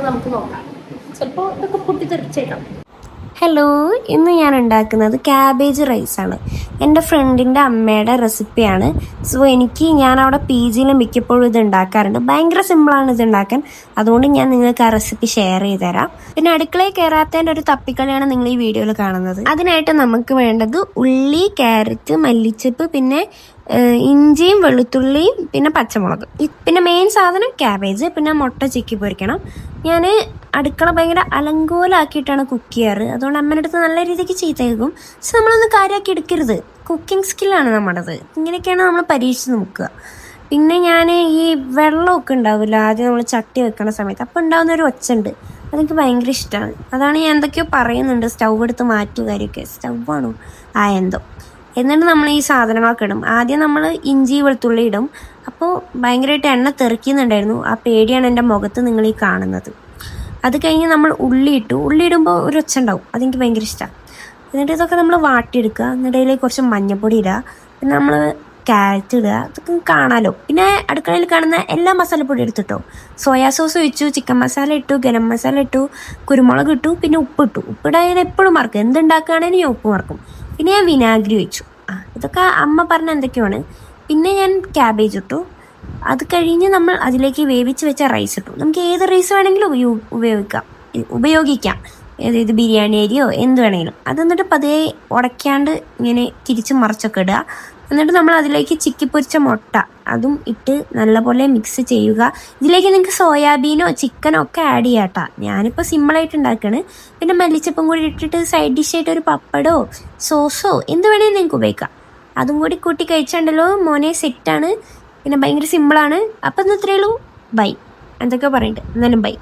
നമുക്ക് നോക്കാം. ചിലപ്പോൾ ഇതൊക്കെ പൊട്ടിത്തെറിച്ചേക്കാം. ഹലോ, ഇന്ന് ഞാൻ ഉണ്ടാക്കുന്നത് ക്യാബേജ് റൈസാണ്. എൻ്റെ ഫ്രണ്ടിൻ്റെ അമ്മയുടെ റെസിപ്പിയാണ്. സോ ഞാൻ അവിടെ PGയിൽ മിക്കപ്പോഴും ഇത് ഉണ്ടാക്കാറുണ്ട്. ഭയങ്കര സിമ്പിളാണ് ഇത് ഉണ്ടാക്കാൻ. അതുകൊണ്ട് ഞാൻ നിങ്ങൾക്ക് ആ റെസിപ്പി ഷെയർ ചെയ്ത് തരാം. പിന്നെ അടുക്കളയിൽ കയറാത്തതിൻ്റെ ഒരു തപ്പിക്കളിയാണ് നിങ്ങൾ ഈ വീഡിയോയിൽ കാണുന്നത്. അതിനായിട്ട് നമുക്ക് വേണ്ടത് ഉള്ളി, ക്യാരറ്റ്, മല്ലിച്ചപ്പ്, പിന്നെ ഇഞ്ചിയും വെളുത്തുള്ളിയും, പിന്നെ പച്ചമുളക്, പിന്നെ മെയിൻ സാധനം ക്യാബേജ്, പിന്നെ മുട്ട ചിക്കി പൊരിക്കണം. ഞാൻ അടുക്കള ഭയങ്കര അലങ്കോലാക്കിയിട്ടാണ് കുക്ക് ചെയ്യാറ്. അതുകൊണ്ട് അമ്മയുടെ അടുത്ത് നല്ല രീതിക്ക് ചീത്ത കേൾക്കും. പക്ഷെ നമ്മളൊന്ന് കാര്യമാക്കി എടുക്കരുത്. കുക്കിംഗ് സ്കില്ലാണ് നമ്മുടേത്. ഇങ്ങനെയൊക്കെയാണ് നമ്മൾ പരീക്ഷിച്ച് നോക്കുക. പിന്നെ ഞാൻ ഈ വെള്ളമൊക്കെ ഉണ്ടാവില്ല ആദ്യം നമ്മൾ ചട്ടി വെക്കണ സമയത്ത്, അപ്പോൾ ഉണ്ടാകുന്ന ഒരു ഒച്ച ഉണ്ട്. അതെനിക്ക് ഭയങ്കര ഇഷ്ടമാണ്. അതാണ് ഞാൻ എന്തൊക്കെയോ പറയുന്നുണ്ട്, സ്റ്റൗ എടുത്ത് മാറ്റും കാര്യമൊക്കെ. സ്റ്റൗവാണോ എന്തോ. എന്നിട്ട് നമ്മൾ ഈ സാധനങ്ങളൊക്കെ ഇടും. ആദ്യം നമ്മൾ ഇഞ്ചി വെളുത്തുള്ളി ഇടും. അപ്പോൾ ഭയങ്കരമായിട്ട് എണ്ണ തെറിക്കുന്നുണ്ടായിരുന്നു. ആ പേടിയാണ് എൻ്റെ മുഖത്ത് നിങ്ങൾ ഈ കാണുന്നത്. അത് കഴിഞ്ഞ് നമ്മൾ ഉള്ളി ഇട്ടു. ഉള്ളി ഇടുമ്പോൾ ഒരു ഒച്ച ഉണ്ടാവും. അതെനിക്ക് ഭയങ്കര ഇഷ്ടമാണ്. എന്നിട്ട് ഇതൊക്കെ നമ്മൾ വാട്ടിയെടുക്കുക. എന്നിട്ട് അതിലേക്ക് കുറച്ച് മഞ്ഞൾപ്പൊടി ഇടുക. പിന്നെ നമ്മൾ ക്യാരറ്റ് ഇടുക. ഇതൊക്കെ കാണാമല്ലോ. പിന്നെ അടുക്കളയിൽ കാണുന്ന എല്ലാ മസാലപ്പൊടി എടുത്തിട്ടോ. സോയാ സോസ് ഒഴിച്ചു, ചിക്കൻ മസാല ഇട്ടു, ഗരം മസാല ഇട്ടു, കുരുമുളക് ഇട്ടു, പിന്നെ ഉപ്പിട്ടു. ഉപ്പിടാൻ എപ്പോഴും മറക്കും. എന്തുണ്ടാക്കുകയാണെങ്കിൽ ഞാൻ ഉപ്പ് മറക്കും. പിന്നെ ഞാൻ വിനാഗിരി ഒഴിച്ചു. ഇതൊക്കെ അമ്മ പറഞ്ഞ എന്തൊക്കെയാണ്. പിന്നെ ഞാൻ ക്യാബേജ് ഇട്ടു. അത് കഴിഞ്ഞ് നമ്മൾ അതിലേക്ക് വേവിച്ച് വെച്ച റൈസ് ഇട്ടു. നമുക്ക് ഏത് റൈസ് വേണമെങ്കിലും ഉപയോഗിക്കാം. ഏത് ബിരിയാണി അരിയോ എന്ത് വേണമെങ്കിലും. അത് എന്നിട്ട് പതിയെ ഉടയ്ക്കാണ്ട് ഇങ്ങനെ തിരിച്ച് മറിച്ചൊക്കെ ഇടുക. എന്നിട്ട് നമ്മൾ അതിലേക്ക് ചിക്കിപ്പൊരിച്ച മുട്ട അതും ഇട്ട് നല്ലപോലെ മിക്സ് ചെയ്യുക. ഇതിലേക്ക് നിങ്ങൾക്ക് സോയാബീനോ ചിക്കനോ ഒക്കെ ആഡ് ചെയ്യാം കേട്ടോ. ഞാനിപ്പോൾ സിമ്പിളായിട്ട് ഉണ്ടാക്കുകയാണ്. പിന്നെ മല്ലിച്ചപ്പും കൂടി ഇട്ടിട്ട് സൈഡ് ഡിഷായിട്ട് ഒരു പപ്പടോ സോസോ എന്ത് വേണമെങ്കിലും നിങ്ങൾക്ക് ഉപയോഗിക്കാം. അതും കൂടി കൂട്ടി കഴിച്ചാണ്ടല്ലോ മോനെ, സെറ്റാണ്. പിന്നെ ഭയങ്കര സിമ്പിളാണ്. അപ്പം ഇന്ന് ഇത്രയേ ഉള്ളൂ. ബൈ. എന്തൊക്കെ പറയുന്നുണ്ട്. എന്നാലും ബൈ.